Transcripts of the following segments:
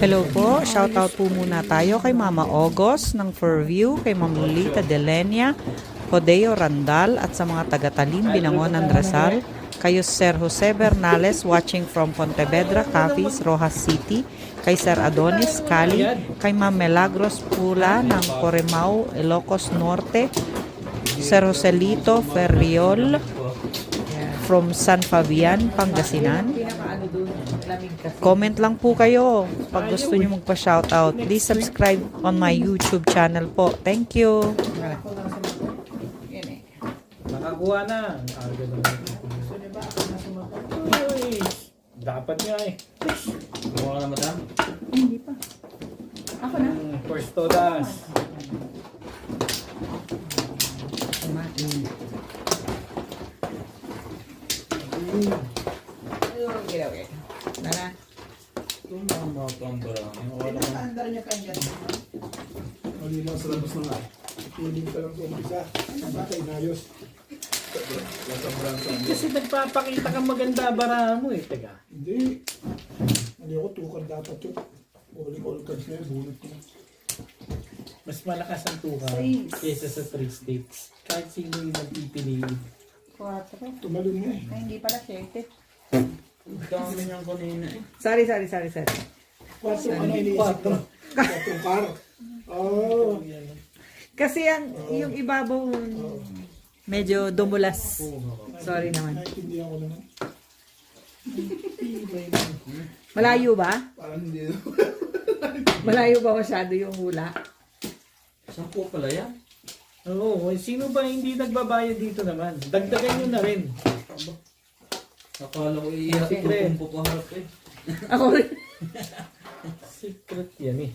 Hello po, shoutout po muna tayo kay Mama August ng Fairview, kay Ma'am Lolita Delenia, Hodeo Randal at sa mga taga-Talim, Binangonan, Rizal, kayo Sir Jose Bernales watching from Pontevedra, Capiz, Rojas City, kay Sir Adonis Cali, kay Ma'am Milagros Pula ng Coremao, Ilocos Norte, Sir Joselito Ferriol from San Fabian, Pangasinan. Comment lang po kayo pag gusto nyo magpa-shoutout. Please subscribe on my YouTube channel po. Thank you. Nakakuha na. Uy, dapat nga eh. Gumawa ka na, madam? Hindi pa. Ako na. First todas. Okay. Nara. Tumama ka ang barangay. Pinaka-andar niya pa yung ganun. Mali lang sa labas na nga. Piling ka lang kung isa. Baka inayos. Kasi nagpapakita kang maganda barahan mo eh. Teka. Hindi. Hindi ako tukad dapat yun. All cards na yun. Bunot ko na. Mas malakas ang tuka kaysa sa 3 states. Kahit sino yung nagpipiliin. 4. Tumalon nga eh. Ay, hindi pala 7. Ang dami niyang kanina eh. Sorry. Kwaso ano iniisip ko? Kwatro car. Oh. Kasi yung ibabaw medyo dumulas. Sorry naman. Naintindihan ko naman. Malayo ba? Parang hindi. Malayo ba masyado yung hula? 10 pala yan. Oo, sino ba hindi nagbabayad dito naman? Dagdagan nyo na rin. Akala ko iiyak ko kung pupaharap eh. Ako rin. Secret yan eh.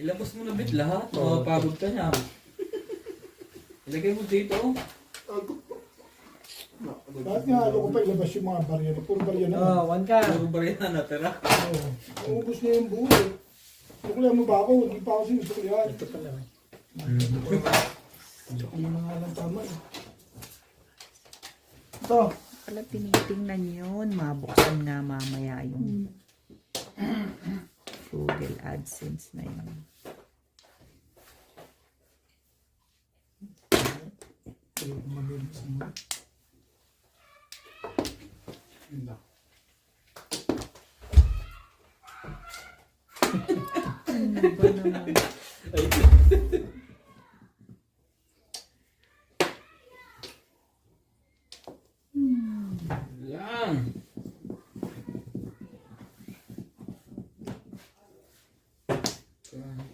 Ilabas mo na bit lahat. Mapapagod ka niya. Ilagay mo dito. Bakit nga ako pa ilabas yung mga barya na. Puro barya na. Oh, 1 ka. Puro ba yan natira? Oo. Ubus na yung buo eh. Suklihan mo ba ako? Hindi pa ako sinusuklihan. Ito pala eh. Suklihan na nga lang tama eh. Ito. Pala tinitingnan yun. Mabuksan nga mamaya yung Google AdSense na yun. Ano ba naman? Yan.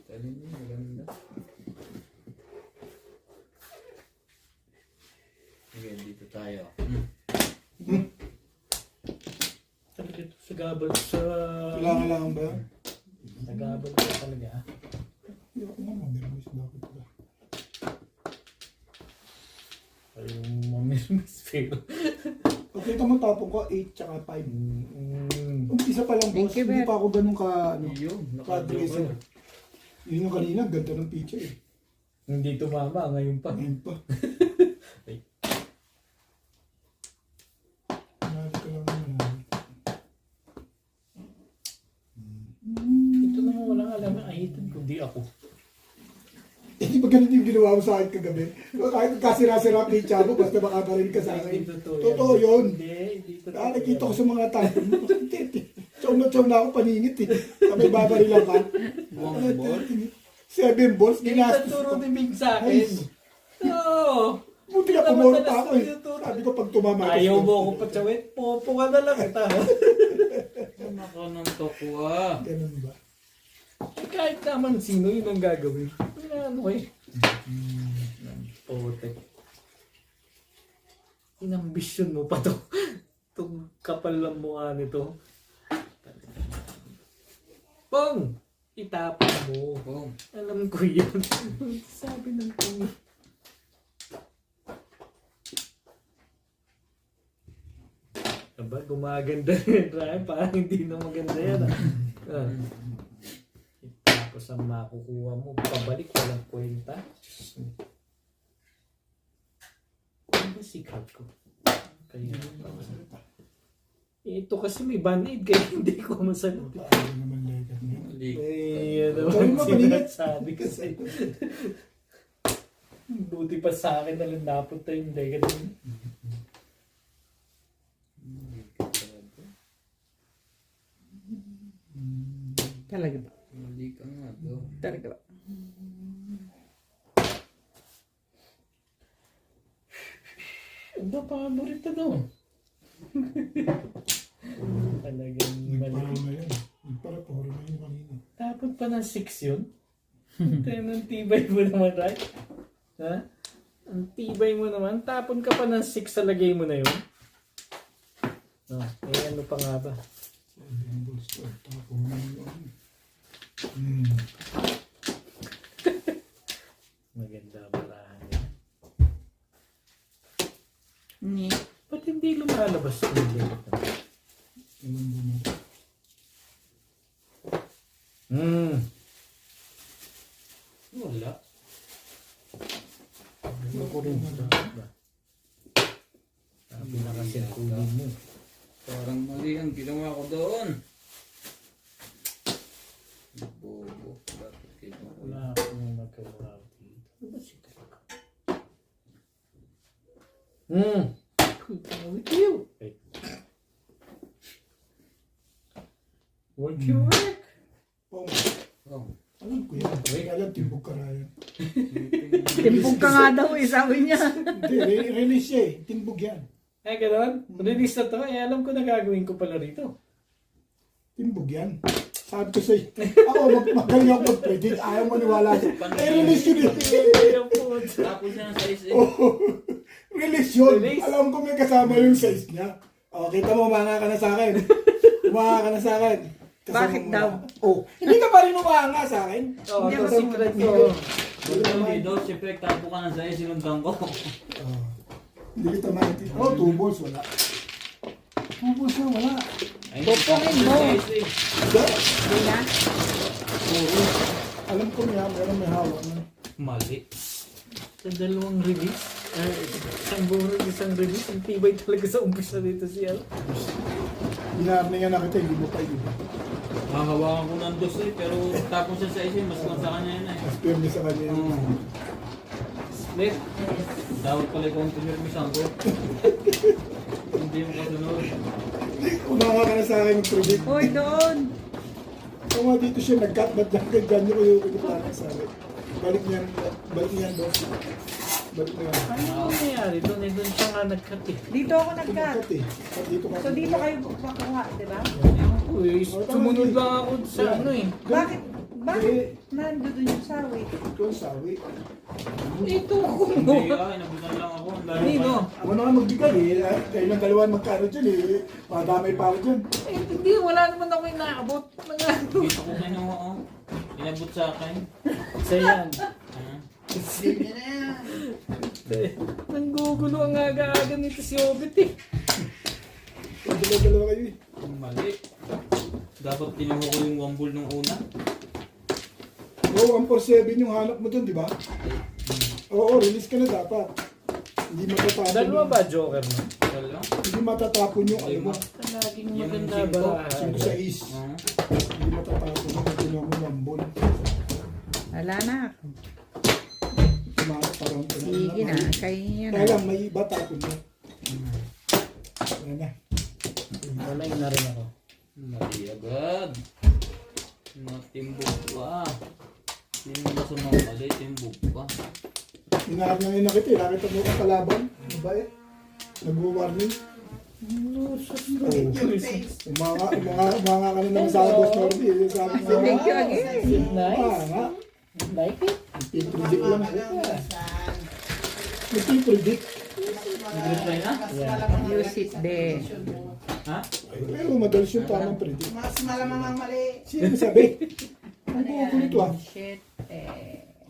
Talin niya, maganda. Okay, dito tayo. Talaga ito sa gabal sa... Kailangan ba yan? Sa gabal ko talaga ah. Hindi ako nga mamirmis. Bakit ba? Ay, yung mamirmis pero... Okay, ito mo tapong ko 8 tsaka 5. Umpisa pa lang boss. Thank you, Hindi Bert. pa ako ganun ka, ano, Yun, ka-dresser. Yun yung kanina, ganda ng picture eh. Hindi tumama, ngayon pa. Ayun pa. Ay. Marami ka lang naman. Ito naman walang alam na ahitan kundi ako. Eh, di ba ganun yung ginawa mo sa akin kagabi? Kahit kasira-sira ang picture mo, basta makakarinig ka sa akin. Totoo yun. Hindi totoo. Nakikita ko sa mga tao. Chong na ako paningit eh. Sabay babari lang ka. Buwang ball. 7 balls, Hindi ginastos naturo ko. ni Big sa akin. Oo. Buti ka pumuro pa ako eh. Sabi ko pag tumama Ayaw mo ako patsawit. Popo ka na lang ito. Tama ka ng tokwa. Ganun ba? Kahit naman sino yun ang gagawin. Ano ko eh. Potek. Inambisyon mo pa to. Itong kapal ng mukha nito. Pong! Itapon mo. Boom. Alam ko yun. Sabi ng Pong. Aba, gumaganda rin. Ryan, parang hindi na maganda yan. Ah. Tapos ang makukuha mo, pabalik, walang kwenta. Ano ba secret ko? Kaya, ito kasi may band-aid kaya hindi ko masagot. Paano naman letter niya? Mali. Eh, ano Gawin mo, maliit. sinasabi ko sa'yo. Buti pa sa akin na lang napunta yung ganun. Talaga ba? Mali ka nga daw. Talaga ba? Ang paborito doon. Talagang Nagparo mali. na yun. Nagparo na yun kanina. Tapos pa ng 6 yun? Ang tibay mo naman, right? Ha? Ang tibay mo naman. Tapon ka pa ng 6 sa lagay mo na yun. Oh, eh ano pa nga ba? Maganda barahan yan. Ni. Ba't hindi lumalabas yung limit na? Wala. Ano ko rin ba? Sabi na kasi ang kuling mo. Parang mali ang ginawa ko doon. Bobo. Bakit ginawa ko? Wala akong magkawa dito. Ano ba si Kaka? With you. Wait. Work your work. Oh, Oh. alam ko yan. Kaya alam, timbog ka na yan. Timpog ka nga daw eh, sabi niya. Hindi, release siya eh. Timbog yan. Eh, gano'n? Release na to. Eh, alam ko na gagawin ko pala rito. Timbog yan. Sabi ko sa'yo, ako magaling ako mag-predict. Ayaw maniwala siya. Eh, release yun eh. Ayun po. Tapos yan sa size eh. Oh, release yun. Release? Alam ko may kasama yung size niya. O, kita mo, umanga ka na sa akin. Umanga ka na sa akin. Kasama Bakit mo daw? na. Oh, hindi ka pa rin umanga sa akin. Oh, Hindi ito ako secret ko. Hindi daw, siyempre tapo ka na size, sinundan ko. Oh, hindi kita maintindihan. Oh, 2 balls, wala. 2 balls na, wala. Ay, Pupungin mo. size eh. Hindi na. Puro. Alam ko niya, meron may hawak na. Mali. Sa dalawang release, isang buong isang release, ang tibay talaga sa umpisa dito siya. Hinarningan na kita, hindi mo pa iba. Hahawakan ko ng dos eh, pero tapos sa size eh, mas lang sa kanya yun eh. Mas firme sa kanya yun. Split. Dapat pala ikaw ang tumirmisan ko. Hindi mo kasunod. Umanga ka na sa akin ng predict. Hoy, doon. Kung nga dito siya nag-cut, ba't ganyan yung pinipala sa akin? Balik niyan doon. Balik niyan. Ano nangyayari doon? Eh, doon siya nga nag-cut eh. Dito ako nag-cut. Kumakat eh. Dito ka. So dito kayo makuha, di ba? Uy, sumunod lang ako sa ano eh. Bakit? Bakit nandun yung sawi? Ito ang sawi. Ito ako. Hindi ah, inabutan lang ako. Ang dami Nino? pa. Ako na nga magbigay eh. Kayo ng dalawan magkano dyan eh. Madamay pa ako dyan. Eh, hindi, wala naman ako inaabot. Mga ano. Dito ko kinuha oh. Inabot sa akin. Sa yan. Ah. Hindi na yan. Nanggugulo ang aga-aga nito si Obit eh. Dalawa kayo eh. Mali. Dapat kinuha ko yung wambul nung una. Oo, 147 yung hanap mo dun, di ba? Oo, release ka na dapat. Hindi matatapon Dalawa yung, ba Joker mo? Wala. hindi matatapon yung ano mo. Laging Yung maganda cinco. ba? 5 sa is. Ah. Hindi matatapon yung kinuha mo ng ball. Wala na. Parang Sige na. Kayo yan. Kaya lang, may iba tapon mo. Ayan na. Walay na rin ako. Mali agad. Matimbog pa. Hindi mo sa mga mali, timbog pa. Inaarnangin na kita eh. Nakita mo ka kalaban. Mabait. Nag-warning. Umanga ka na naman sa akin, Boss Norby. Sabi nga, Thank you again. Nice. Like it? nagpipredict lang. Nagpipredict. Nag-reply na? Yeah. Use it there. Ha? Pero madalas yung tamang predict. Mas malamang ang mali. Sino sabi? Ang buko nito ah. Shit.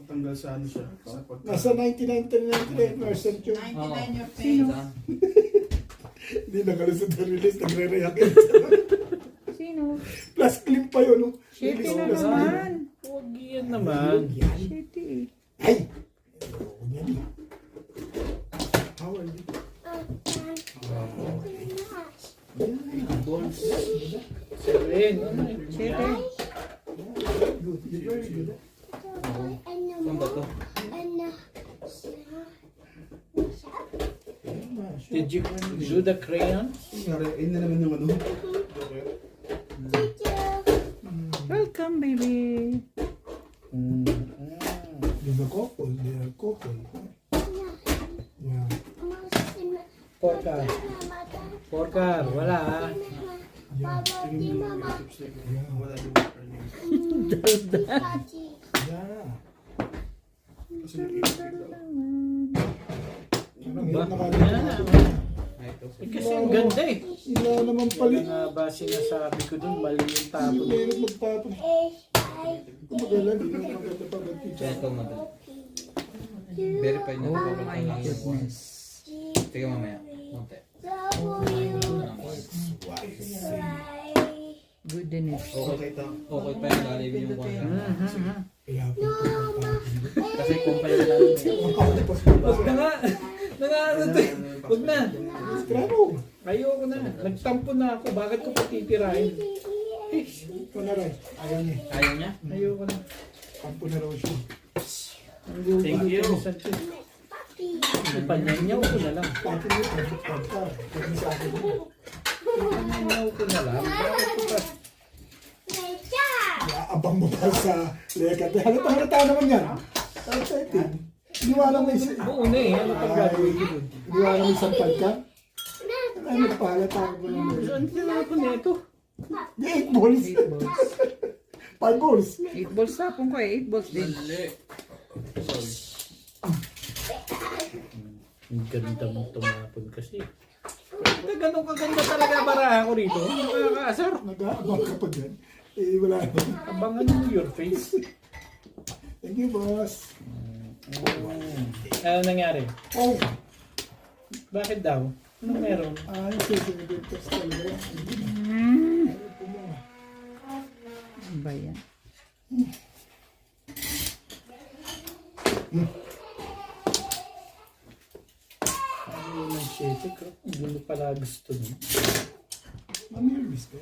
Tanggal sa ano siya. Sa pag... Nasa 99% yun. 99 your Sino? face. Saan? Hindi nakalusod na release, nagre-react. Sino? Plus clip pa yun. No? Shitty Release na plus clip. naman. Huwag yan naman. Shitty. Ay! Huwag yan eh. How are you? Balls. 7. Shitty. good. You're very good. Saan ba to? Did you do the crayon? Ayun na naman yung ano. Welcome, baby. Di ba couple? They are couple. Yeah. Porcar, wala ah. Wala yung Yeah. Kasi nag-iipig daw. Ang Ba? hirap nakalimutan. Ay, ito. Eh, kasi ang ganda eh. Wala naman palit. Kaya nga ba sinasabi ko dun, mali yung Ang tapon. hirap magtapon. Kumagala, di naman maganda pa ba teacher? Kaya ito, madal. Verify na ito. Oh my goodness. Sige mamaya. Monte. Goodness. Okay ito. Okay pa yung lalim yung kwan. Kaya po. Kasi kumpay na lalim. Huwag na nga. Nangano to eh. Huwag na. Krano. Ayoko na. Nagtampo na ako. Bakit ko patitirahin? Ito na rin. Ayaw niya. Ayaw niya? Ayoko na. Kampo na raw siya. Ang gugulo Thank you. ko ni Sanchez. Ipanyanyaw ko na lang. Pati niya, pagka. Pati sa akin. Ipanyanyaw ko na lang. Bakit ko pa? Abang mo pa sa lekat. Halata naman yan. Excited. Iniwala mo isa. Buo na eh. Ano pag gagawin ko dun? Iniwala mo isang pagka. Ay, nagpahalata ko naman. Saan tinapon na ito? 8 balls. 8 balls. 5 balls. 8 balls tapon ko eh. 8 balls din. Mali. Sorry. Ang ganda mong tumapon kasi. Ganun kaganda talaga baraha ko rito. Nakakaasar. Nag-aabang ka pa dyan. Eh, wala naman. Abangan mo your face. Thank you, boss. Ano nangyari? Oh, Bakit daw? Anong meron? ayos yung sinigil ko sa talaga. Ano ba yan? Ano yung 7 ko? Gulo pala gusto niyo. Mamilis ka.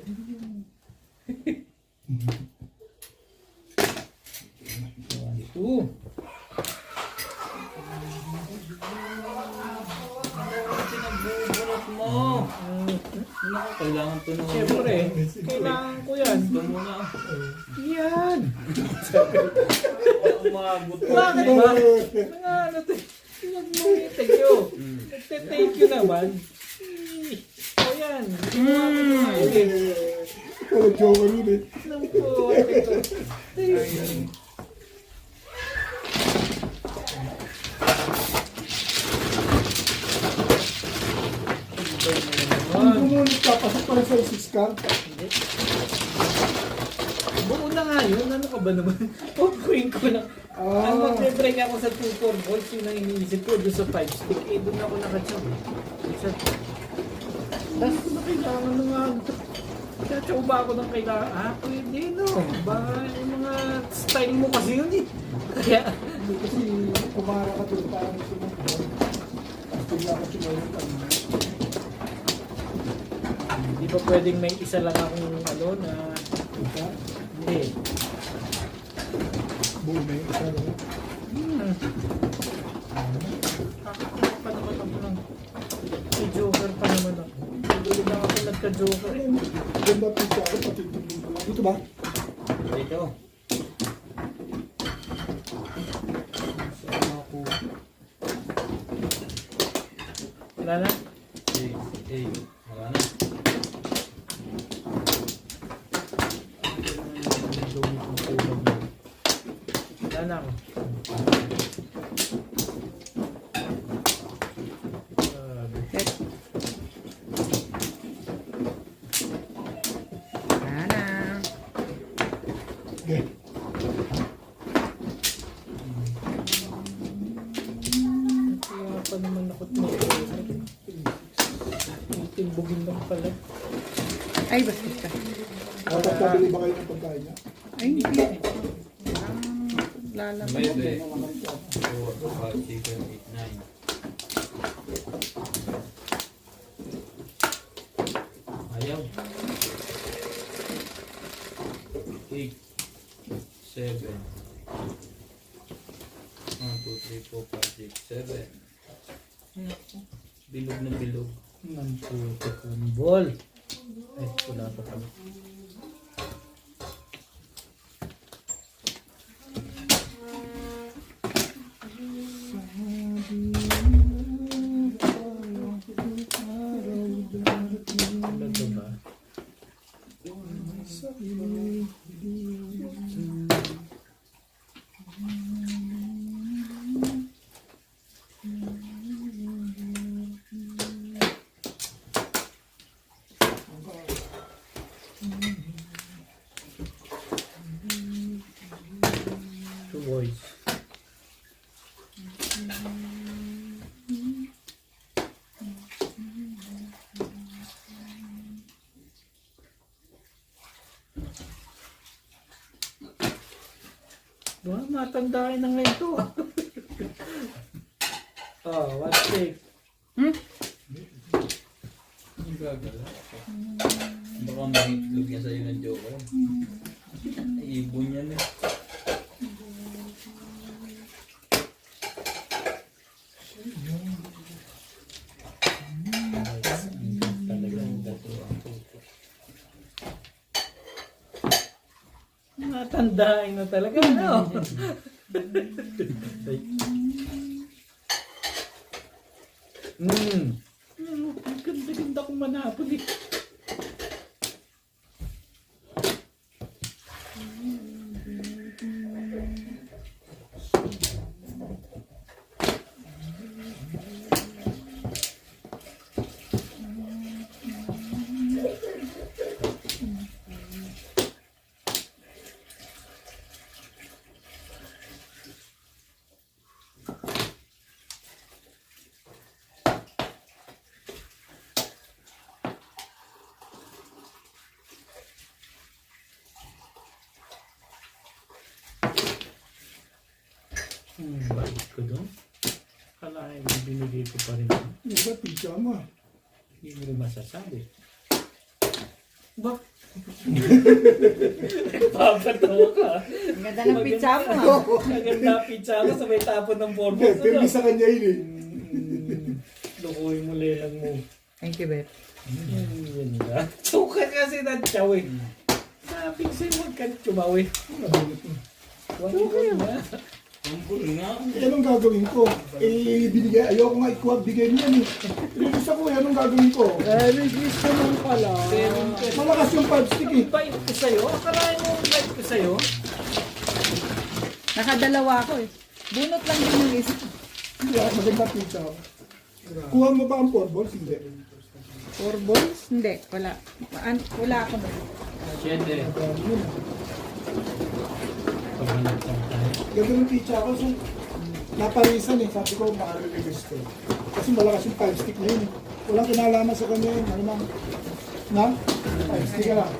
Ito. Pinagbubunot mo. Naku, kailangan to nung... Siyempre, kailangan ko yan. Ito muna. Yan! Umabot. Bakit ba? Ano to? Nag-thank you. Nagte-thank you naman. O yan. Ginawa ko na ngayon eh. Pero joke yun eh. Nang po. Ito. Kung bumunit ka, pasok pa rin sa 6 card. Buo na nga yun. Ano ka ba naman? Pupuin ko lang. Ang magbe-break ako sa 2-4 volts, yun ang iniisip ko doon sa 5 stick. Eh, doon ako nakachog. Tapos na kailangan na nga. Kaya ba ako ng kailangan? Ah, pwede no. Baka yung mga style mo kasi yun eh. Kaya, Kasi kumara ka doon parang sumusunod. Tapos bigla ka sumunod ka. di ba pwedeng may isa lang akong ano na... Isa, Hindi. buo na yung isa lang. Pa naman ako ng... May joker pa naman ako. Hindi lang ako nagka-joker eh. Ganda pizza ako, pati tingin ko lang. Dito ba? Dito. Wala na? Wala na. Wala na ako. Set. Sana. Okay. Kaya pa naman ako timbugin lang pala. Ay, bastos ka. Dapat pabili ba kayo ng pagkain niya? Ay, hindi. Lalaman. Pwede. 4, 5, 6, 7, 8, 9. Ayaw. 8, 7. 1, 2, 3, 4, 5, 6, 7. Bilog na bilog. Namputik ang ball. Ay, wala pa pala. Ano to ba? Two boys. Diba, matandaan na ngayon to. Oh, what's take? Ang gagala. Baka mahitlog niya sa'yo ng joker. Ibon yan eh. Talagang gato ang puto. Matandaan na talaga, no? Ang ganda-ganda kong manapoli. Balik ko doon. Kalahin mo binigay ko pa rin. Iba, pijama. Hindi mo rin masasabi. Ba? Papatawa ka. Ang ganda ng pizza mo. Ang ganda ng pizza ko sa may tapon ng Hindi, foremost. pero sa kanya yun eh. Lukuhin mo lelang mo. Thank you, babe. Yan na. Sukat kasi na chow eh. Sabi ko sa'yo huwag ka chumaw eh. Huwag na. Ang cool nga. Eh, anong gagawin ko? Eh, binigay, ayoko nga ikuha, bigay niya eh. Release ako, anong gagawin ko? Release ko naman pala. Malakas yung 5 stick eh. Bait ko sa'yo? Akalain mo bait ko sa'yo? Nakadalawa ako eh. Bunot lang din yung isa. Yeah, maganda pizza ako. Kuha mo ba ang 4 balls? Hindi. 4 balls? Hindi, wala. Wala ako na. 7. Paghanap lang tayo. Ganda ng pizza ako. So, naparisan eh. Sabi ko, makariligis ko. Kasi malakas yung 5 stick na yun eh. Walang kinalaman sa kanya yun. Ano mang, na? 5 stick ka lang.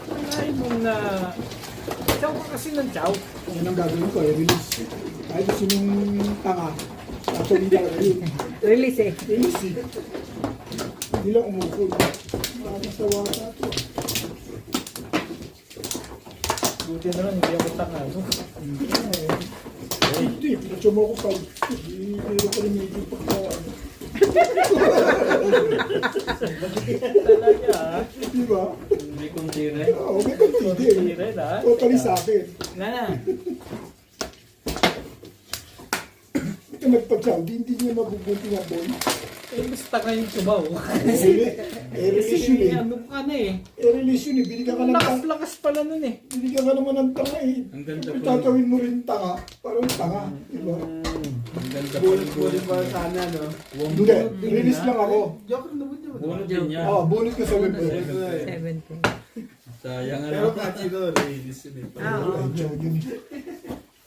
Akalain mo na chow ka kasi ng chow. Yan ang gagawin ko, i-release. Kahit gusto nung tanga, actually talaga yun. Release eh. Release eh. Hindi lang umukul. Nakakasawa sa ito. Buti naman, hindi ako tanga. No? Hindi, pinatsa mo ako pa. Hindi ko rin medyo pagkawan. Talaga ah. Di ba? Hindi kong tira. Oo, may kantide. Hindi rin ah. Totally sa akin. Nga na. Ito nagpagsaw, hindi niya mabubunti na boy. Eh, basta ka yung tubaw. Release yun eh. Ano ka na eh. Release yun eh. Binigyan ka ng tanga. Lakas-lakas pala nun eh. Binigyan ka naman ng tanga eh. Ang ganda po. Tatawin mo rin tanga. Parang tanga. Di ba? Ang ganda po. Bulit ba sana, no? Hindi. Release lang ako. Joke naman yun. Bunot din niya. Oo, bunot ka sa web. 7 po. Sayang Pero ano. catchy ko, release yun eh. Ay, joke yun.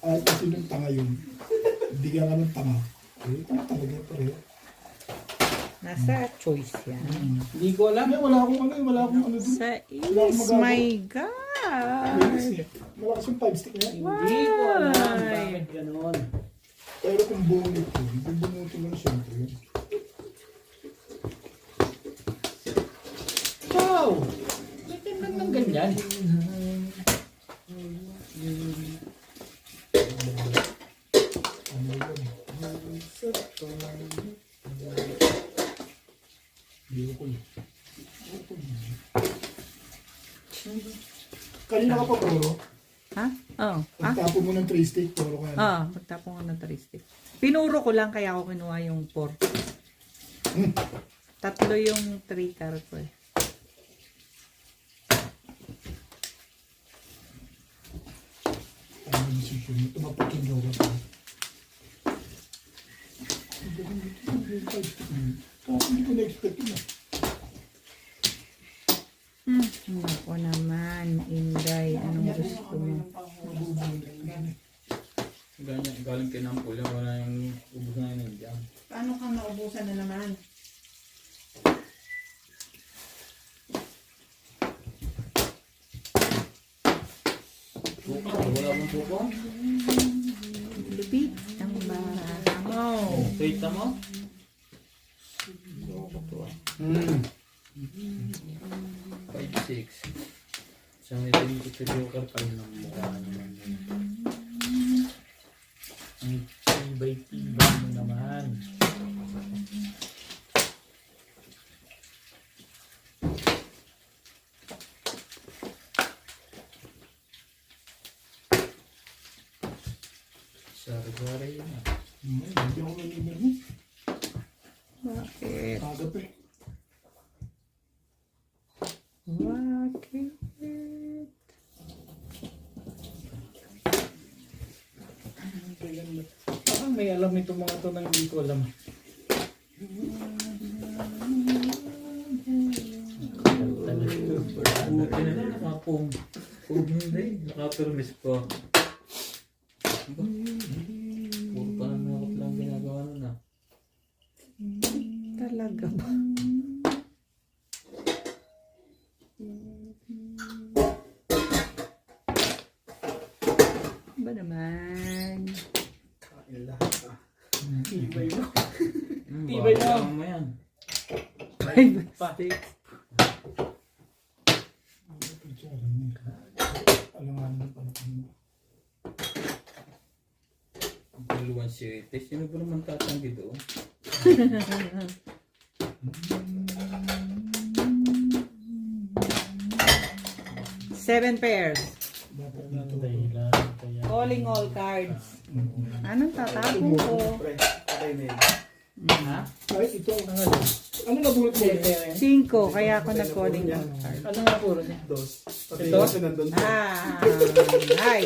Ay, kasi nung tanga yun. Bigyan ka ng tanga. Eh, tanga talaga pareho. Nasa choice yan. Hindi ko alam. Wala akong ano dun. Sa is, my God! Release eh. Malakas yung 5 stick na yan. Hindi ko alam bakit ganon. Pero kung bunot ko, bubunutin mo na siyempre yun. Wow! May tindan ng ganyan. yan. Kanina ka pa puro. Ha? Oo. Ah? Pagtapo mo ng 3 stick, puro ka. Oo, magtapong ko ng 3 stick. Pinuro ko lang kaya ako kinuha yung 4. Tatlo yung 3 car ko eh. Ano yung decision mo? Tumapak yung jowa ko. Hindi ko na-expect yun ah. Ako naman, Inday. Anong gusto mo? Ganyan, galing kinampol yan. Wala yung ubos na yun dyan. Paano kang naubusan na naman? Suka, wala mong suka? Lupit ang baraha mo. Kita mo? Hmm. 5-6. Isang itin ko sa joker pa rin ang mukha naman. Ang tibay-tibay mo naman. Sari-sari yun ah. Hindi ako nanimig. Bakit? Agap eh. Bakit? Parang may alam itong mga to nang hindi ko alam. Buti na lang nakapong. Hindi, nakapermis pa. Puro pa ng nakot lang ginagawa nun ah. Talaga ba? Ba naman? Tibay mo. Tibay Tibay mo. mo yan. Pa. Alangan mo pa. Duluan si Rites. Sino ba naman tatanggi doon? Seven pairs. Ang dahilan. Kaya. Calling all cards. Anong tatapong ko? Ha? Ay, ito. Ang ano? Ano na bulot mo ulit? 5, kaya ako nag-calling all cards. Ano nga puro niya? Ito? Ah, hi.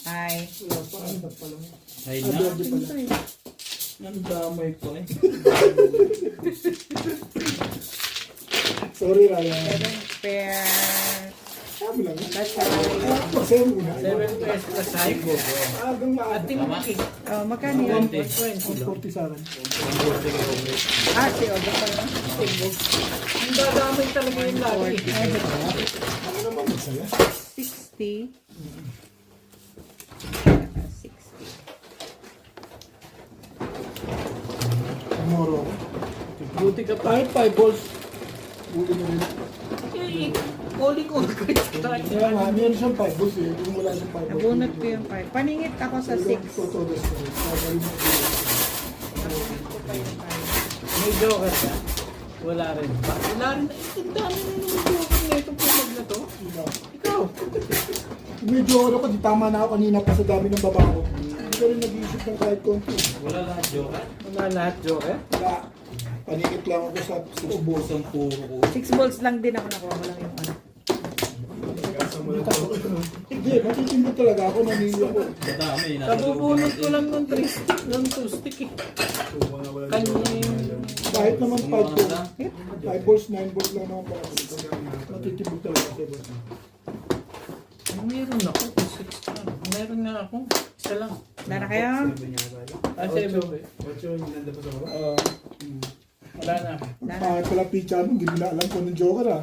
Hi. Wala pa. Ano ba pala? Ay Ah, na. dodi pala. Ang damay ko eh. Sorry, Raya. 7 pairs. Sabi lang. That's right. Masaya mo na. 7 pesos plus high go. Agang At maaga. timaki. Oh, magkano yun? 120 lang. 40 sa akin. Ah, si Odo pa yun. Ang dadamay talaga yung lagi. Ano naman masaya? 60. 60. Tomorrow. Buti ka pa. Kahit 5 balls. Uli mo rin. Eh, calling all cards. Kaya nga, meron siyang 5 balls eh. Kung wala siyang 5 balls. Nabunot ko yung 5. Paningit ako sa 6. Totodos ko. Kagaling mo. Nabunot ko pa yung 5. May joker ka? Wala rin ba? Wala rin. Ang dami na naman joker na itong pumag na to. Ikaw. Medyo ano ko, di tama na ako kanina pa sa dami ng baba ko. Hindi ko rin nag-iisip ng kahit konti. Wala lahat joker. Wala lahat joker. Wala. Panikit lang ako sa ubos. Ubos ang puro ko. 6 balls lang din ako nakuha ko lang yung ano. Hindi, matitimbot talaga ako. Nanili ako. Madami. Kabubunot ko lang ng 3 stick, ng 2 stick eh. Kanyang Kahit naman 5 balls. Wala. 5 balls, 9 balls lang naman para. Matitimbot talaga ako. meron ako. 6 lang. Meron nga ako. Isa lang. Wala na kayo? Ah, 7. Oo. Wala na. Kahit pala pizza mo, hindi mo na alam kung anong joker ah.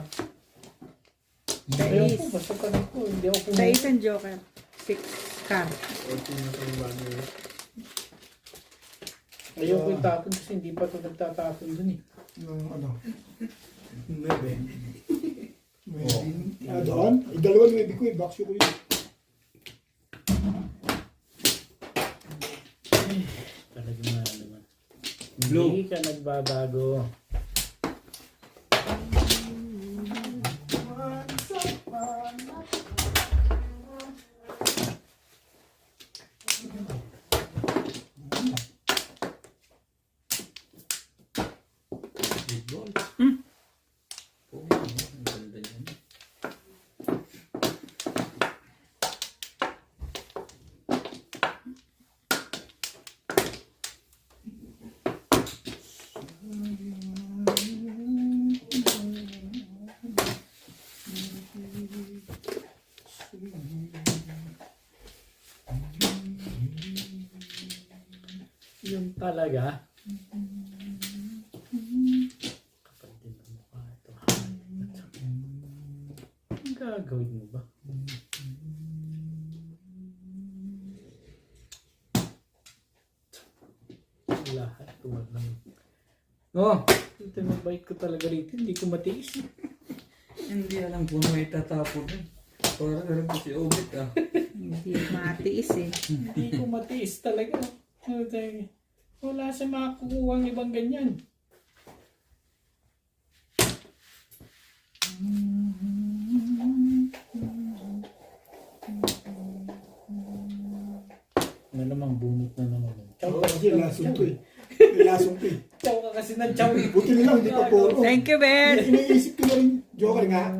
Ayaw 6. ko. Basta pa rin ko. Hindi ako Sa kumuha. isang joker. 6 car. Ayaw ko itapon kasi hindi pa ito nagtatapon dun eh. Ng ano. 9. Doon? Ay, dalawa yung ibig ko eh. Backshoe ko yun. Talagang na naman. Blue. Hindi ka nagbabago. Big ball. Oh, ang ganda niyan. Yung talaga. Kapal din ang mukha ito. Ang gagawin mo ba? Lahat tuwag lang. Oh, ito yung bait ko talaga rito. Hindi ko matiis. Hindi alam kung may tatapon rin. Parang alam ko si Obit ah. Hindi matiis eh. Hindi ko matiis talaga. Ano tayo? Wala sa makakukuha ang ibang ganyan. Ano namang bunot na naman. Chow Oo, ka kasi kasi. lasong to eh. May lasong to eh. Chow ka kasi ng chow. Buti na lang, hindi pa puro. Thank you, Ben. Iniisip ko na rin, Joker nga.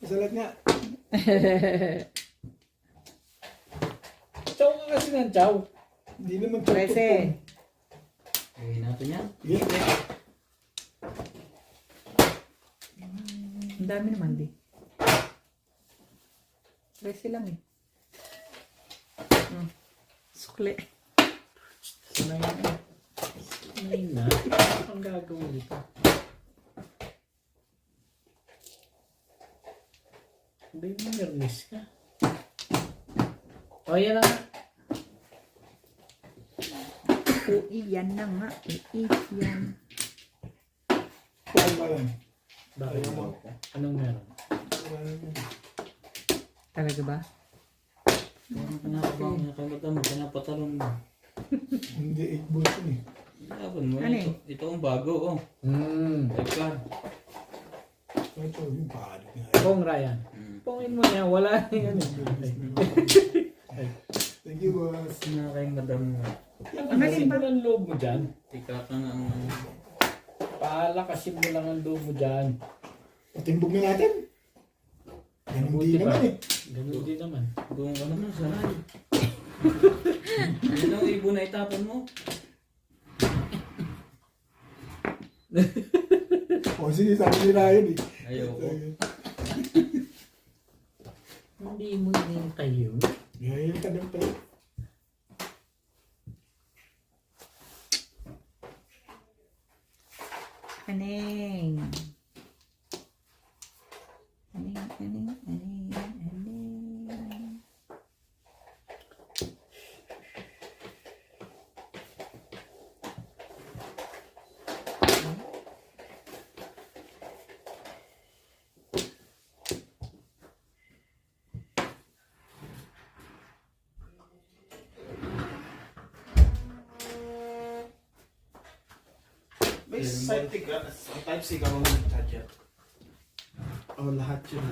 Masalat nga. Chow ka kasi ng chow. Hindi naman Prese. Gawin natin yan. Yeah. Ang dami naman di. 13 lang eh. Sukli. Sanay na. Sanay na. Ang gagawin dito. Hindi mo nervous ka. O yan na nga. Iyan na nga. Iyan. Paano ba yan? Bakit mo? Anong meron? Talaga ba? Parang pinapabang niya kay madam. Pinapatalon mo. Hindi, 8 balls yun eh. Laban mo. Ano Ito ang bago oh. Teka. Ito, yung paano nga. Pong Ryan. Pongin mo niya. Wala na yan. Thank you, boss. Na kay madam mo. Palakasin mo lang ang loob mo dyan. Tika ka nga ang... Palakasin mo lang ang loob mo dyan. Patimbog na natin. Ganun Buti din pa. naman eh. Ganun din naman. Doon ka naman sanay. Yun ang ibon na itapon mo. O sige, sabi ni Ryan eh. Ayoko. Hindi mo hinintay yun. Ngayon ka ng pre. Aneng. Aneng. May side tick ka, type C ka mo ng charger. Oh, lahat yun.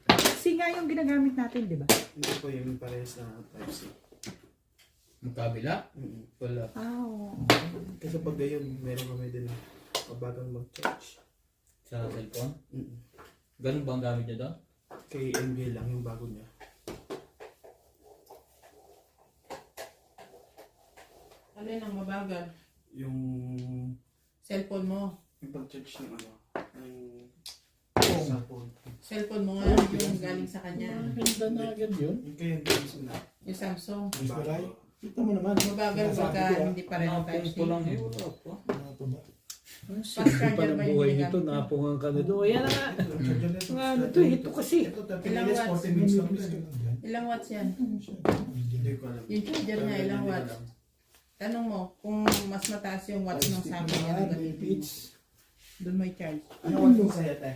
Kasi nga yung ginagamit natin, di ba? Hindi po yung parehas na type C. Magkabila? Wala. Oo. Kasi pag gayon, meron kami din mabagang mag-charge. Sa cellphone? Ganun ba ang gamit niya doon? Kay MB lang yung bago niya. Alin ang mabagal? Yung Cellphone mo. yung pag-charge ng ano, ng cellphone. Cellphone mo nga yung galing sa kanya. Ang ganda na agad yun. Yung kaya yung na. Yung Samsung. Yung Gusto bago. Ray? Kita mo naman. Mabagal Sinasabi pagka ko, ah. hindi pa rin ang type Napon C. ko lang eh. Wala po. Ano to ba? Ang simple pa ng buhay nito. Napungan ka na doon. Ayan na nga. Nga ano to, ito kasi. Ito, 30 Ilang minutes, watts? 40 minutes lang mismo. Ilang watts yan? Hindi ko alam. Yung charger niya, ilang watts? Tanong mo, kung mas mataas yung watts ng sabi niya na gamitin mo. Doon may charge. Ano watts yung sa'yo, te?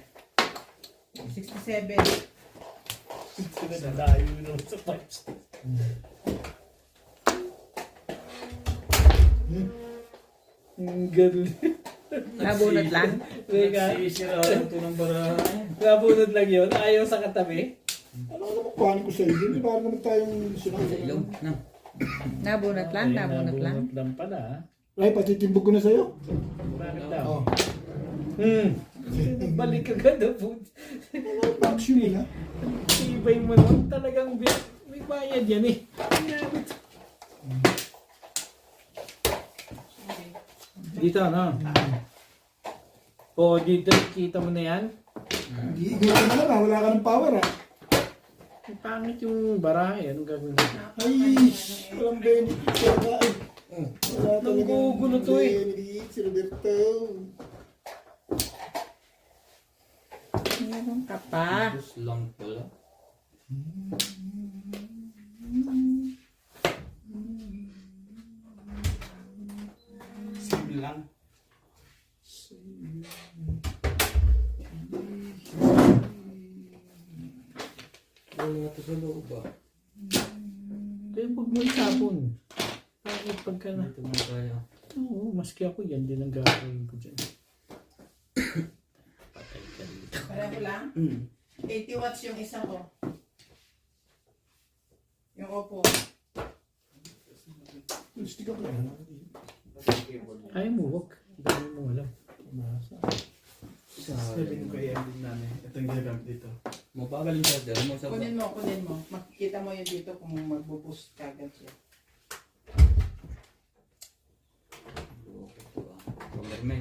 67. Sinadayo naman sa 5 stick. Ang galing. Nabunot lang. Teka, Nagsisira ito ng barahan. nabunod lang yun. Ayaw sa katabi. Ano naman kuhanin ko sa iyo? Hindi ba naman tayong sinabi? Ilong. No. Nabunot lang, Ay, nabunot lang. nabunot lang pala. Ha? Ay, patitimbog ko na sa'yo. Bakit daw? Oh. Balik agad na po. Paksyo mo na. Tibay mo naman talagang may bayad yan eh. Ginamit. Dito, no? O, dito, kita mo na yan? Hindi mo na lang, wala ka ng power ah. Ang pangit yung barahe. Anong gagawin mo? Ay, walang benefit ka ay. Wala talagang Nanggugulo to eh. benefit si Roberto. Meron ka pa. Tapos lang pala. Simple lang. Wala ito sa loob ba? Kaya huwag mo itapon. Pangit pagka na. Ito mo kaya. Oo, maski ako yan din ang gagawin ko dyan. Patay ka dito. Pareho lang. 80 watts yung isa ko. Yung Oppo. Stick up lang. Ayaw mo, huwag. Dami mo alam. Umasa. Sabi ko kay din namin. Ito yung ginagamit dito. Mabagal yung charger mo sa Kunin mo, kunin mo. Makikita mo yun dito kung magbo-boost kagad siya. Cameraman.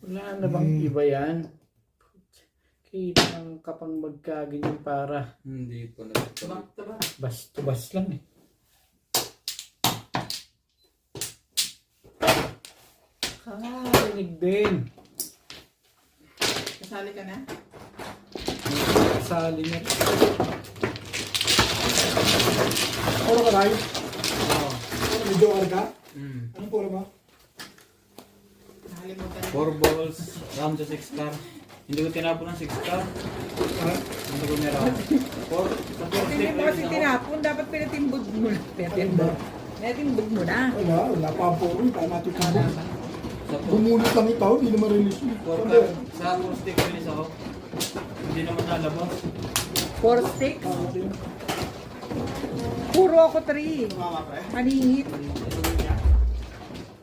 Wala na bang iba yan? Kita ng kapang magkaganyan para Hindi pa na. Back to back. bas-to-bas lang eh. Rinig din. Kasali ka na? Kasali na. Puro ka tayo? Oo. Medyo ka? Mm. Anong puro mo? Nakalimutan mo. 4 balls, round to 6 star. Hindi ko tinapon ng 6 star. Ha? Hindi ko meron. 4 Hindi mo kasi tinapon, dapat pinatimbog mo na. Pinatimbog mo na. Wala pa ang puro. Tayo matutulog. Sa Bumulot lang ito, hindi naman release mo. 4 Sabi, sa 4 stick release ako. Hindi naman nalabas. 4 sticks. Puro ako 3. Manihit.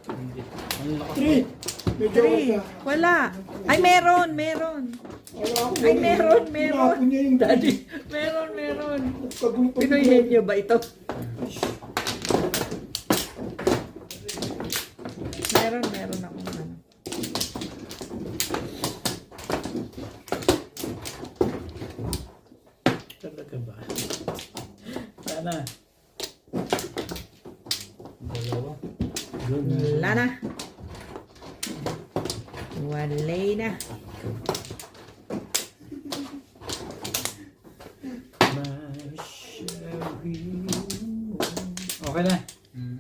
Hindi. Ang lakas. 3. Medyo 3. Wala. Ay, meron. Wala ako. Ay, meron. Tinapon niya yung Daddy, meron. kagulo pa Pinoy henyo ba ito? Meron akong ano. Talaga ba? Sana. Dalawa. Wala na. Walay na. Okay na. Mm.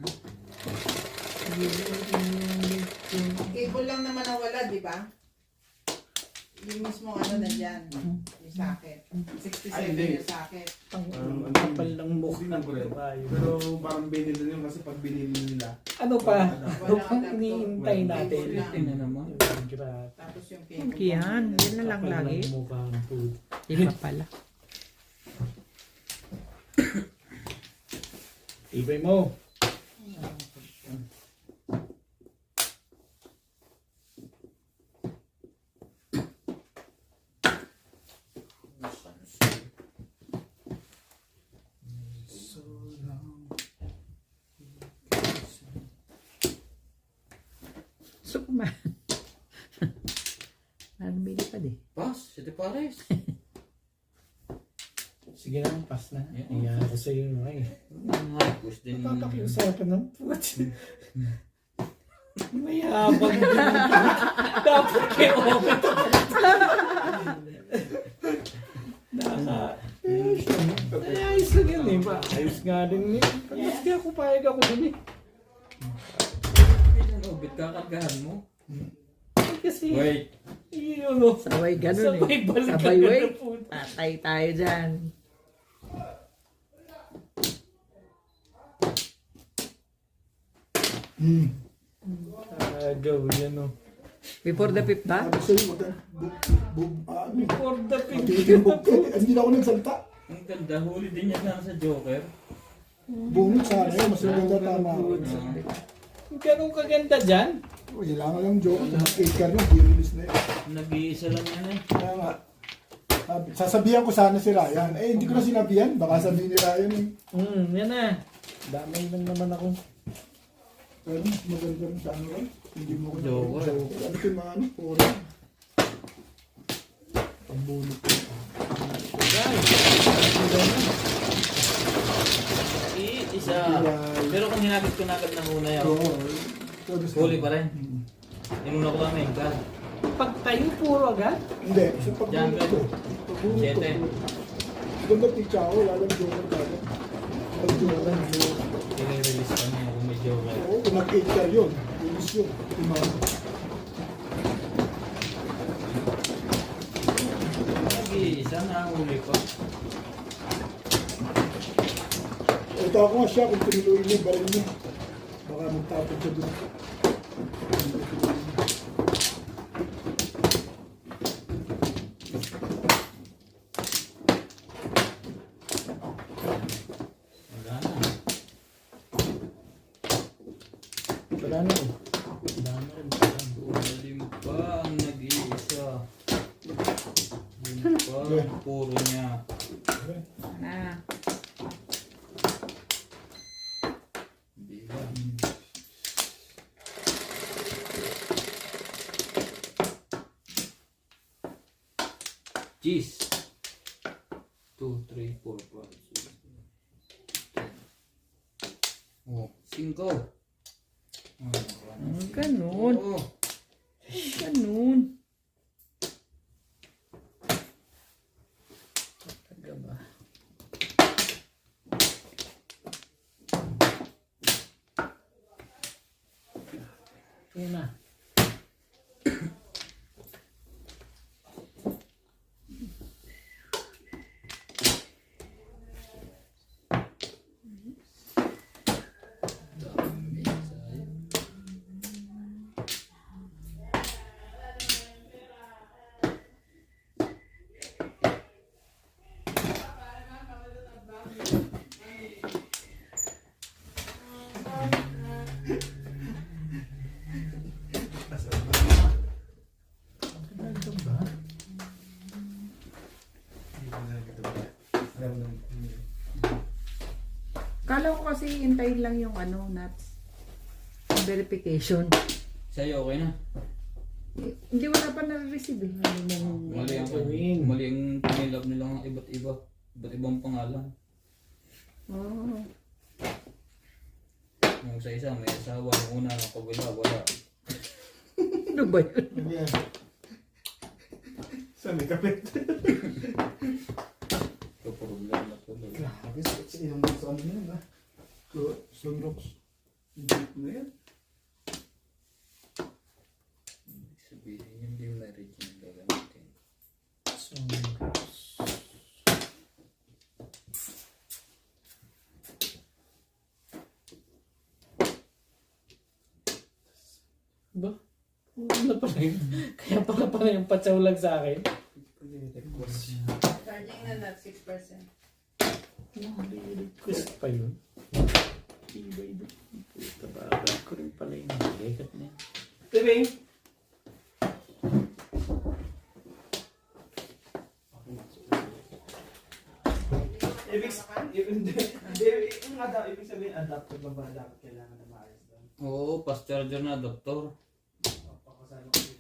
Cable lang naman ang wala, di ba? Yung mismo ano nandyan. Yung socket. 67 Ay, hindi. yung socket. Ang kapal ng mukha ng Pero kabayo. parang binili nyo kasi pag binili nila. Ano pa? Ano Wala pang adapter. iniintay natin? Wala. Tingnan naman. Grabe. Tapos yung cable. Yan. Yan na lang Kapal lagi. ng mukha ng food. Iba pala. Ibay mo. Superman. Ano bili pa di? Pas, City Pares. Sige na, pass na. Yeah. Ayan ako sa iyo. Ay. Push din. Nakakiusapan ng food. Mayabang din. Dapat kayo okay to. Ayos lang yun eh. Ayos nga din eh. Maski ako payag ako din eh. Bit kakargahan mo. Kasi Wait. Yun o. Sabay ganun Sabay eh. balik Sabay agad way. na po. Patay tayo dyan. Agaw, yan o. Before the fifth ba? Sabi sa'yo, For the matitimbog ka. Hindi na ako nagsalita. Ang ganda, huli din yan lang sa Joker. Bunot sana yun, mas maganda tama ako. Ganun kaganda dyan. Kailangan lang joke. Taker nung, di-release na yun. Nag-iisa lang yan eh. Kaya nga, sasabihan ko sana si Ryan. Eh, hindi ko na sinabihan. Baka sabihin ni Ryan eh. Yan na. Damay lang naman ako. Pero mas maganda rin sa ano rin. Hindi mo ko Joker. joke. Ano yung mga ano, puro. Pambunot ko. Isa. Pero kung hinagit ko na agad ng una yan, Oo. huli pa rin. Inuna ko kami, God. Pag tayo puro agad. Hindi, sa pagbunot ko. Pagbunot ko. Siyete. Ganda picture ako, lalang joker kagad. Pag-joker. I-release kami kung may Joker. Oo, kung nag-8 yun. Release yun. Tumama. Nag-iisa na huli ko. Ito ako nga siya, kung tinuloy niya, baril niya. Baka magtapon siya doon. Wala na. Wala na eh. Dami rin. Lalim pa ang nag-iisa. Lalim pa ang puro niya. Na. Hindi ba? Cheese. 2, 3, 4, 5, 6, 10. Oh, 5. Ganun. Oh, Ganun. Taga ba? Una. Kala ko kasi hintayin lang yung ano, nuts. Verification. sa'yo okay na. Hindi wala pa na-receive eh. Mali ang pinilap nila ng iba't ibang pangalan. Oh. Yung sa isa may asawa, yung una ng kabila, wala. Ano ba yun? Ayan. Saan may kapit? Ito problema tuloy. Grabe, yung sa ano yun ha? Sunrocks. Jeep na yan. Sabihin yung di marriage yung gagamitin. Ba? Ano pala yun? Kaya pala yung patsawlag sa akin. Charging na not 6%. Request pa yun. Puta ba? Agad ko rin pala yung legat na yun. Tibing! Ibig sabihin, adapter ba ba dapat kailangan na maayos doon? Oo, fast charger na adapter. Pakasalo ko yun.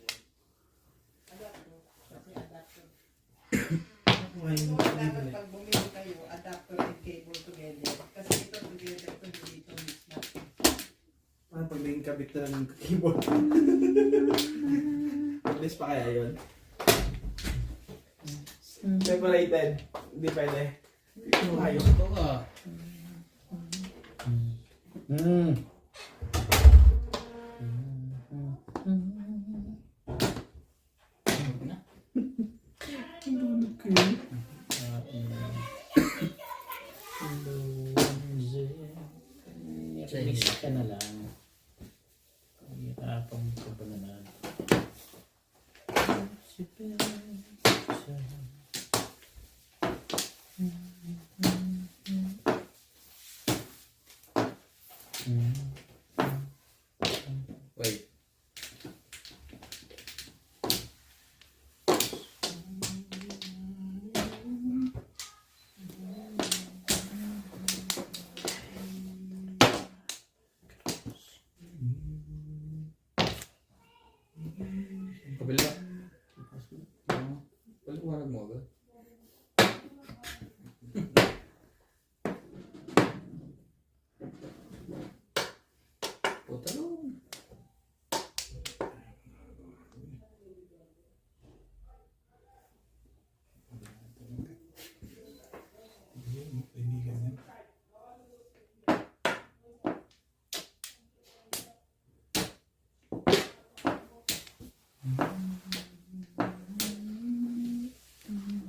Dapat pag bumili kayo, adapter and cable together. Kasi ito together, ito dito mismatch. Pag naging kabit na lang ng keyboard. At least pa kaya yun? Separated. Hindi pwede. Ayos. Ito ka.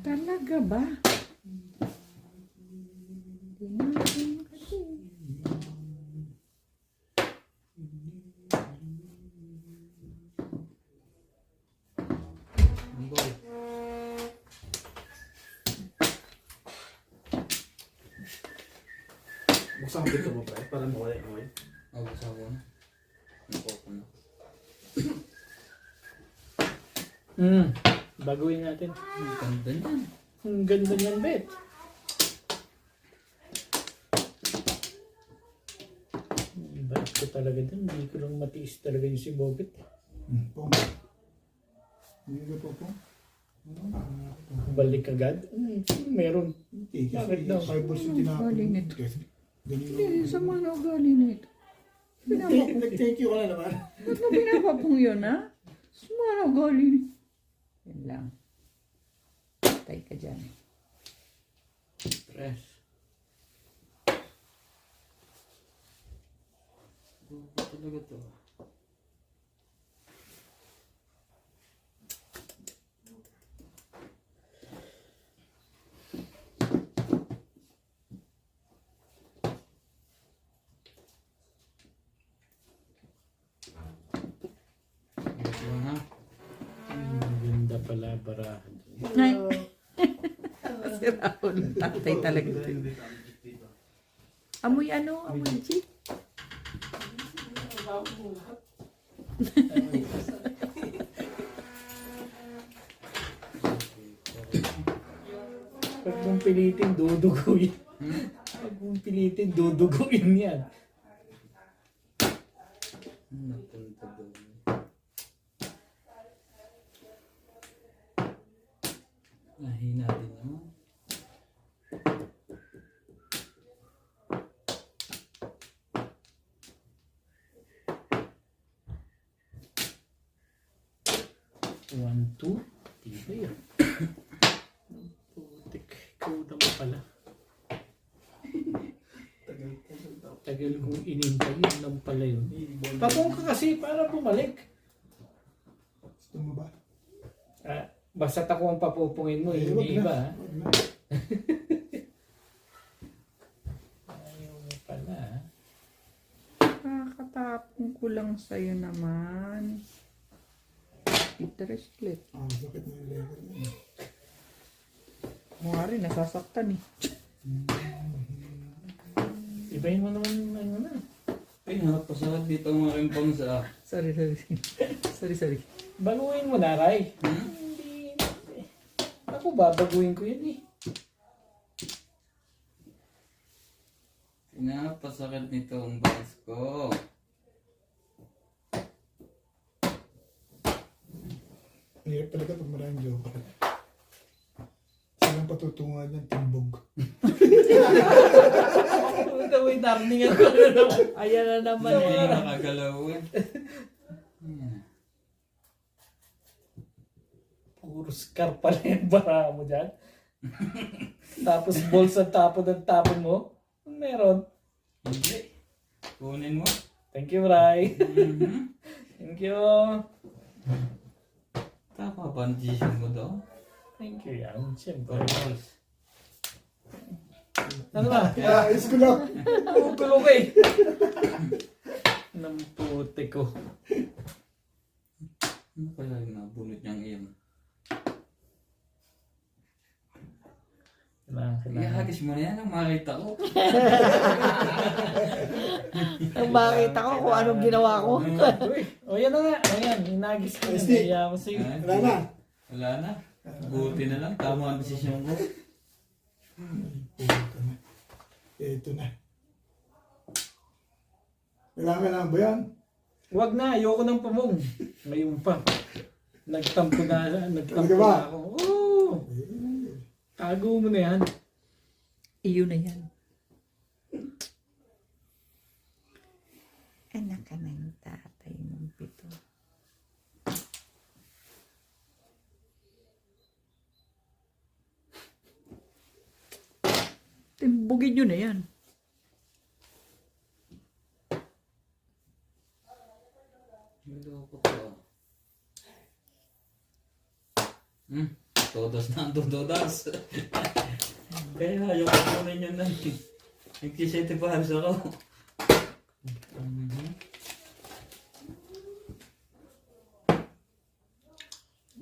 Talaga ba? Hindi natin kasi. Boy. Buksan ko dito mo, pre. Para mawala yung oil. Abos ako na. Nakuha ko na. Baguhin natin. Ang ganda niyan. Ang ganda niyan, Bet. Balik ko talaga din. Hindi ko lang matiis talaga yung si Bobet. Pong. Hindi ka po, Pong. Balik agad. Meron. Eh, Bakit daw? kasi 5 balls yung tinapon. Galing ito. Kasi ganun Hindi, sa mga ugali nito. Nag-thank you ka na naman. Ba't mo pinapapong yun, ha? Sa mga ugali nito. Yan lang. Patay ka dyan. Fresh. Buka talaga to. Ito lang ha. Ang ganda pala barahan. Ay. Sirahon. Tatay talaga ito. Amoy ano? Amoy jeep? Pag mong pilitin, duduguin. Pag mong pilitin, duduguin yan. Napunta doon. Nahina din naman. One, two. Tibay ah. Putik. Ikaw naman pala. Tagal kong inintay. Yun lang pala yun. Papong ka kasi para bumalik. Gusto mo ba? Ah, basta ako ang papupungin mo. Eh, wag Hindi na. iba. ah. Wag na. Ayaw mo pala. ah. Kakatapong ko lang sa'yo naman. Interestlet. Sakit na yung level na yun. Mga rin, nasasaktan eh. Ibahin mo naman ano na. Ay, nakapasakit dito ang aking pang sa... Sorry. Sorry. Baguhin mo na, Ray. Hindi. Ako babaguhin ko yun eh. Pinapasakit nito ang bangs ko. Ang hirap talaga pag maraming joke. Silang patutungan ng timbog. May darning ako. Ayan na naman Hindi eh. nakagalaw eh. Ayan. Puro scar pala yung bara mo dyan. Tapos balls ang tapon mo. Meron. Hindi. Kunin mo. Thank you, Ray. Mhm. Thank you. Tama ba ang decision mo daw? Thank you yan. Siyempre. Ano ba? Kaya ayos ko lang. Pupulo ka eh. Nang puti ko. Ano kaya yung nabunot niyang iyan? Kailangan. Ihagis mo na yan ang makita ko. Ang makita ko kung anong ginawa ko. Uy, o yan na nga. Ayan, hinagis ko. Steve. Naya mo sa'yo. Ah, Wala na. Wala na. Buti na lang. Tama ang desisyon ko. Ito na. Kailangan lang ba yan? Huwag na, ayoko ng pamong. Ngayon pa. Nagtampo Talaga na ba? ako. Oo. Tago mo na yan. Iyo na yan. Anak ka ng tatay ng pito. Timbugin nyo na yan. Niloko ko. todas na ang todas. Kaya yung kukunin nyo na. Nag-7 pares ako.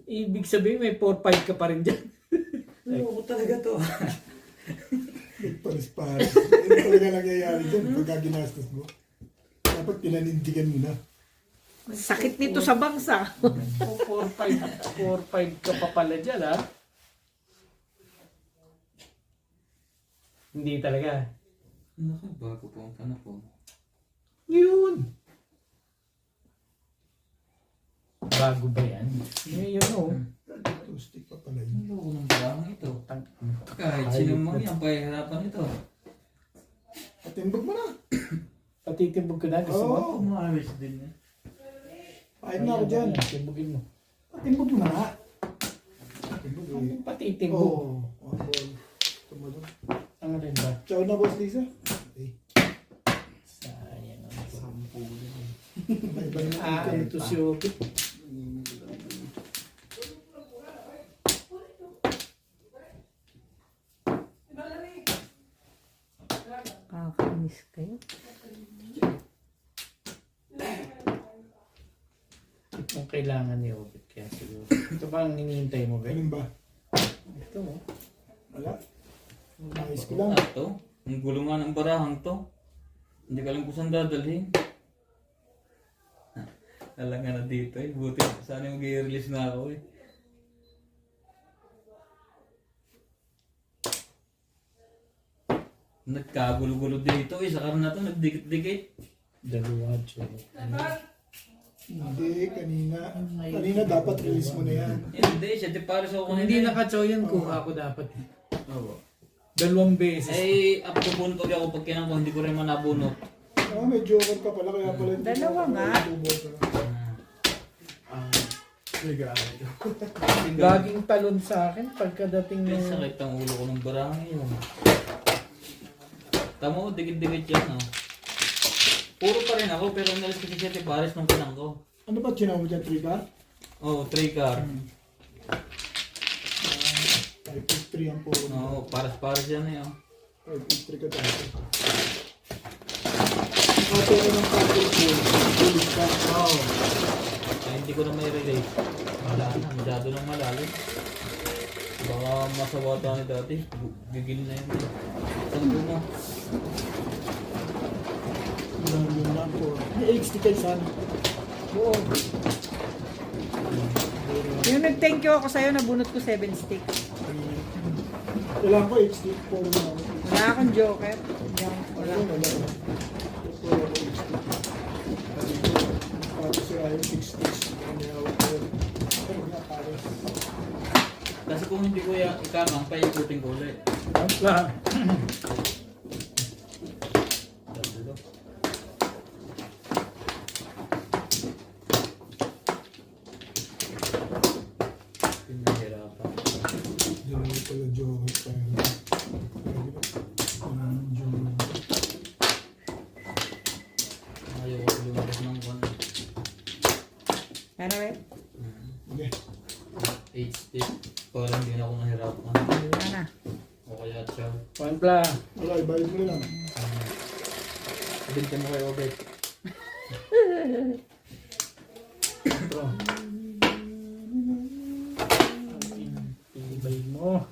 Ibig sabihin may 4-5 ka pa rin dyan. Ayoko talaga to. Pares-pares. Hindi talaga nangyayari dyan pagka ginastos mo. Dapat pinanindigan mo na. Sakit nito sa bangsa. 4-5 ka pa pala dyan, ha? Hindi talaga. Naku, bago po ang panahon. Yun! Bago ba yan? Ngayon, oh. Toastic pa pala yun. Ano ko ng barang ito? Kahit sinumang yan, pahihirapan ito. Patimbog mo na. Patitimbog ka na. Gusto mo? Oo. Umalis din eh. Pahit na ako dyan. Timbogin mo. Patimbog mo na nga. Patimbog eh. Patitimbog. Oo. One ball. Tumalog. Ang rin ba? Ciao na, Boss Lisa. Okay. Sayang. Sampu. Iba na Ah, ito si Oki. Kakainis kayo. Ang kailangan ni Oki. Kaya siguro. Ito ba ang hinihintay mo, guys? Ganun ba? Ito, oh. Wala. Ayos ko lang. Ito, ang gulo nga ng barahang to. Hindi ka lang kung saan dadalhin. Alam nga na dito eh. Buti, sana mag-i-release na ako eh. Nagkagulo-gulo dito eh. Sa karoon na to, nagdikit-dikit. Dalawa, Joe. Hindi, kanina. Kanina dapat release mo na yan. Hindi, 7 pares ako Kung kanina. hindi naka-chow yan, kuha ako dapat. Oo. 2 beses. Eh, bunot ulit ako pag kinang ko, hindi ko rin man nabunot. Ah, may joker ka pala, kaya pala. hindi Dalawa ka- nga. Tubos ka. Laging talon sa akin pagkadating May ng... sakit ang ulo ko ng barangay yun. Tama ko, dikit-dikit yan oh. Puro pa rin ako, pero nalis ko si 7 pares nung kinang ko. Ano ba chinaw mo dyan, 3 bar? Oo, 3 car. 553 ang puro. Oo, pares-pares yan eh oh. 553 ka dati. Ah, pero ng package mo, bulis ka. Oo. Ay, hindi ko na may relate. Wala na, masyado nang malalim. Baka masawa tayo ni dati. Gigil na yun eh. Saan mo mo? Ilang yun lang po. May XT kayo sana. Oo. Yung nag-thank you ako sa'yo, nabunot ko 7 sticks. Kailangan ko XT. Puro na ako. Wala akong joker. Wala. Wala. Puro ako XT. Tapos siya yung 6 sticks. Kanya ako po. Pero nga pares. Kasi kung hindi ko ikamang, paikutin ko ulit. Wala. Tatlo. Pinahirapan. Hindi mo pala joker pa yun. Joker. Ayaw ko lumabas ng kwan. Ano ba? Okay. 8 stick. Para hindi na ako nahirapan. Wala na. O kaya chow. One pla. Wala, ibayad mo na lang. Binta mo kay Obet. Ito. Tibay mo.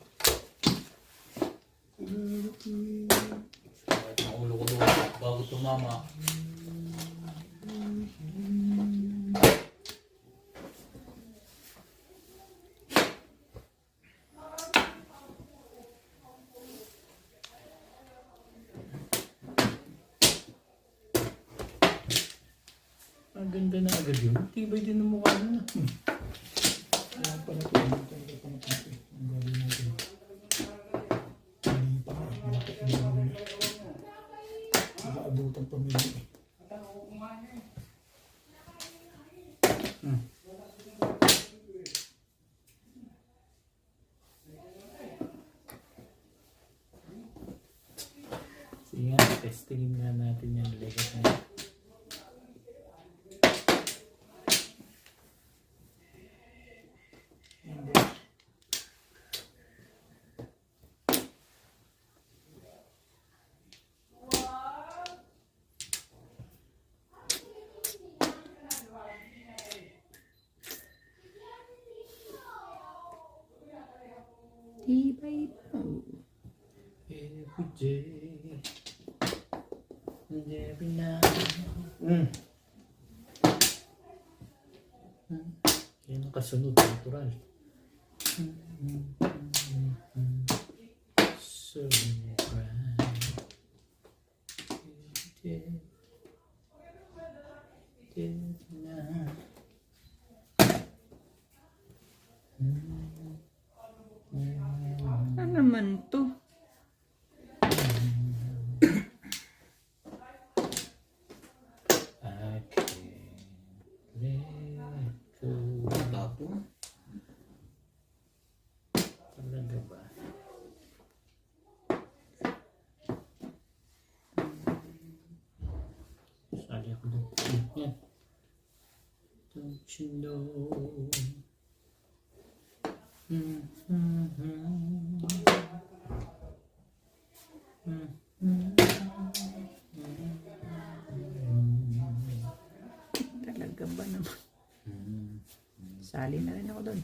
Kahit ang ulo ko doon bago tumama. Ang ganda na agad yun. Tibay din ng mukha na. Kaya pala ito. Talaga pa natin. Ang gawin natin. Hindi pa nga. Malapit na namin. Nakaabutan pa may Sige nga, testingin nga natin yung legas na yun. Ay, Every day. And every night. Yan ang kasunod, natural. So bright. ano naman to? I can't let go. Tapos. Talaga ba? Sali ako doon. Yan. Don't you know? Talaga ba naman? Sali na rin ako doon.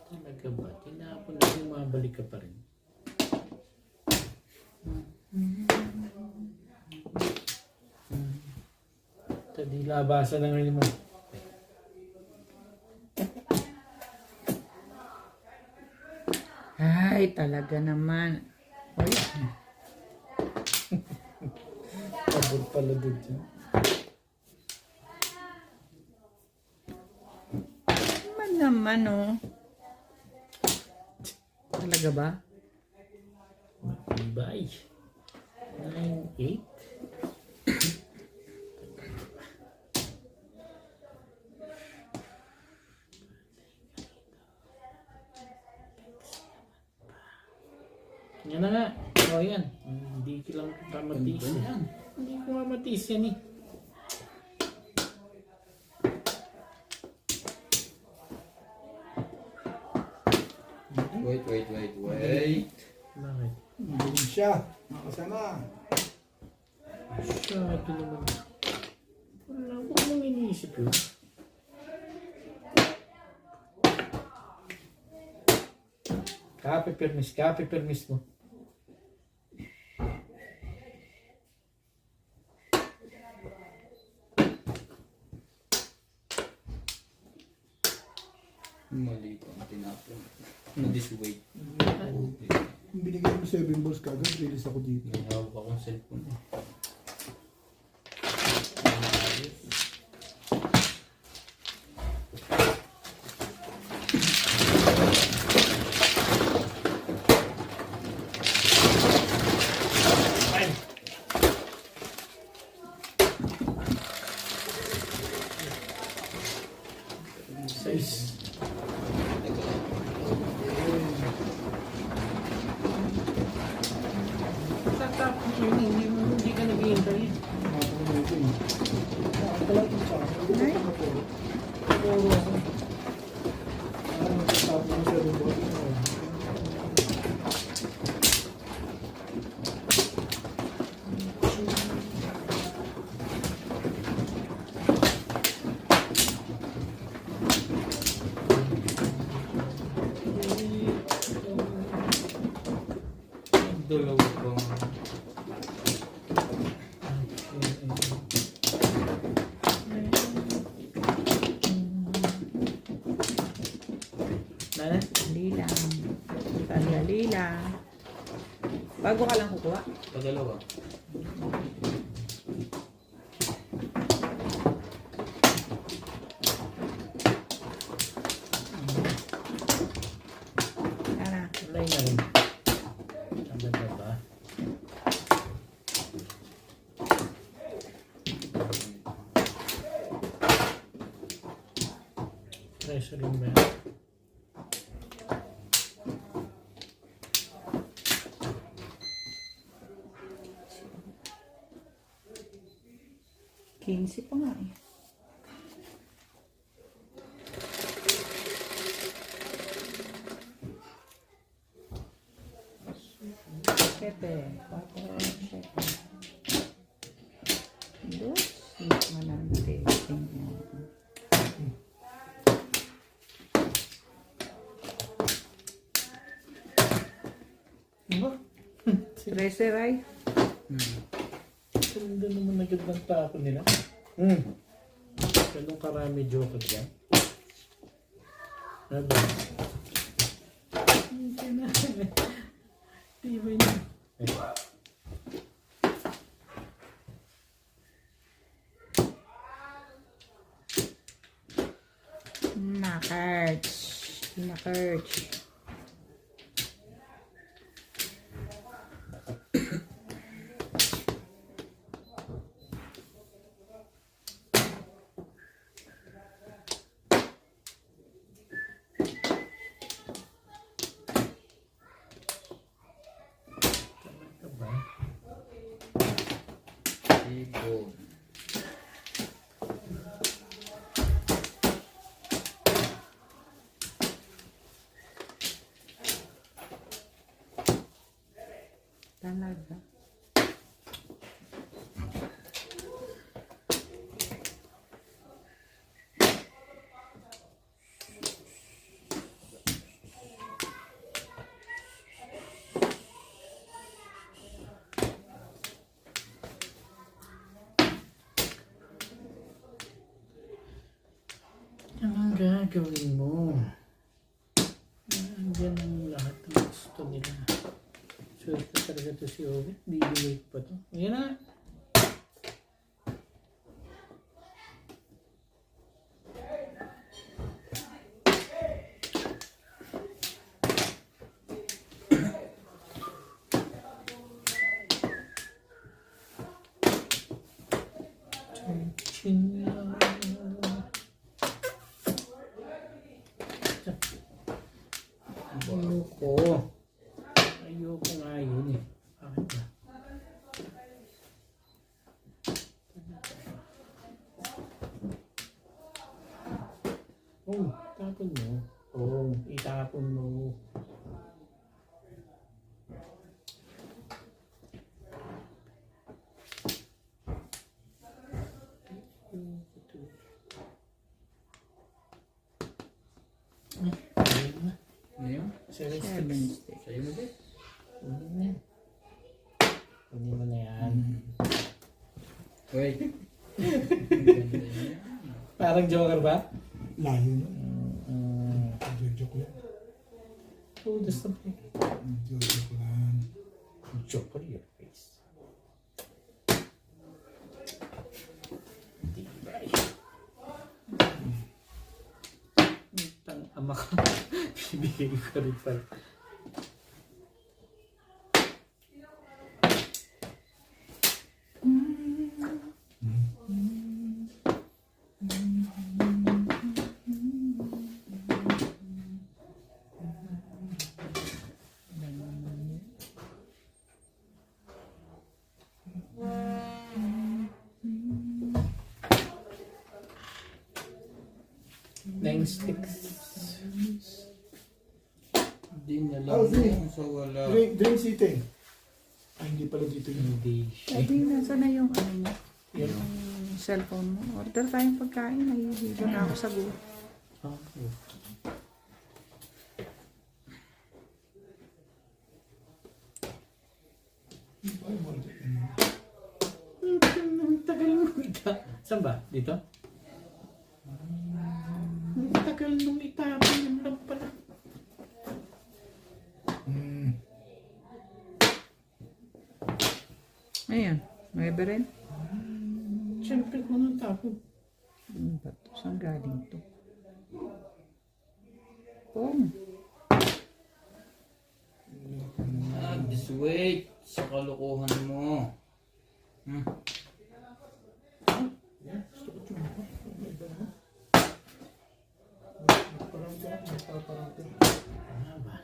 Talaga ba? Tinapon na bumabalik ka pa rin. Tadi labasan na ngayon mo. Ay, talaga naman. Ay, Pabor pala doon siya. naman oh. Talaga ba? Matibay. 9, 8. Yan na nga. O yan. Hindi ko lang mamatis. Hindi ko mamatis yan eh. Wait. Bakit? Galing siya. Makasama. Masyado naman. Wala ko mong iniisip yun. Kape permis mo. Mali ko ang tinapon. This way. Kung binigay mo 7 balls kagad, release ako dito. May hawak akong cellphone eh. Size. Tatapos yun, hindi ka naghihintay. Nakapang mo ito eh. Nakapala ito sa akin. Ay. Puro ako. Tapos mo 7 balls. Dalawa pa. Nana? Dali lang. Sandali lang. Bago ka lang kukuha. Padalawa. Tara. Alay na rin. Ang ganda ba? Pressure rin ba yan? Quincy pa nga eh. 7, 4, 7. 2, manante. Diba? 13, Ray. Ganda naman agad ng tapo nila. Ganun karami joker dyan. Ano? Okay na. Tibay na. Nakarch. Talaga ba? Ibon. Talaga. Ang gagawin mo. Andyan ang lahat ng gusto nila. Swerte talaga to si Owen. Bibigay pa to. Ayan na. Chin lang. Ayoko. Ayoko nga yun eh. Bakit ba? Oh, tapon mo. Oh, itapon mo. Ano yun? 7 7 sticks. sticks. Sa'yo mo din. Kunin mo yan. Kunin mo na yan. Uy. Ang ganda niya. Parang joker ba? Layo na. Mm. Joke lang. Oh, that's the play. Joke lang. Joker your face. Tibay. Tang ama ka. Bibigay ko rin pala. Nine sticks. Hindi na Oh, lang sige. sa wala. Dream City. Ay, hindi pala dito yun. Hindi. Sabi, nasa na yung ano mo? Yan. Yung cellphone mo. Order tayong pagkain. Nahihilo na ako sa gulo. Okay. Ay, mali. Ang tagal nung Saan ba? Dito? Ang tagal nung itapon yun lang pala. Ayan. May ba rin? Siyempre ko nang tapon. Ano ba ito? Saan galing to? Pong. Just wait sa kalokohan mo. Ano ba?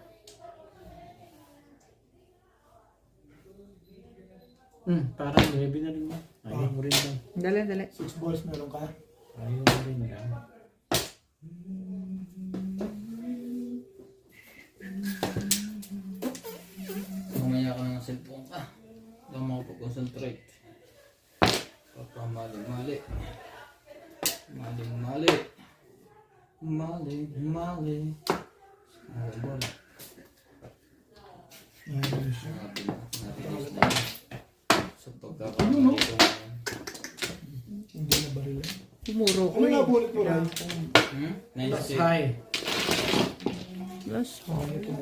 Parang 9 na rin yan. Ayaw mo rin lang. Dali, dali. 6 balls meron ka. Ayaw mo rin lang. Mamaya ka ng cellphone. concentrate. Mali. Ball. Ayos. Natinis na. Sa pagkakaroon dito ngayon. Hindi na baril. Tumuro ko Ano eh. nga bullet mo, Ray? 96. High. Plus, Ano ito?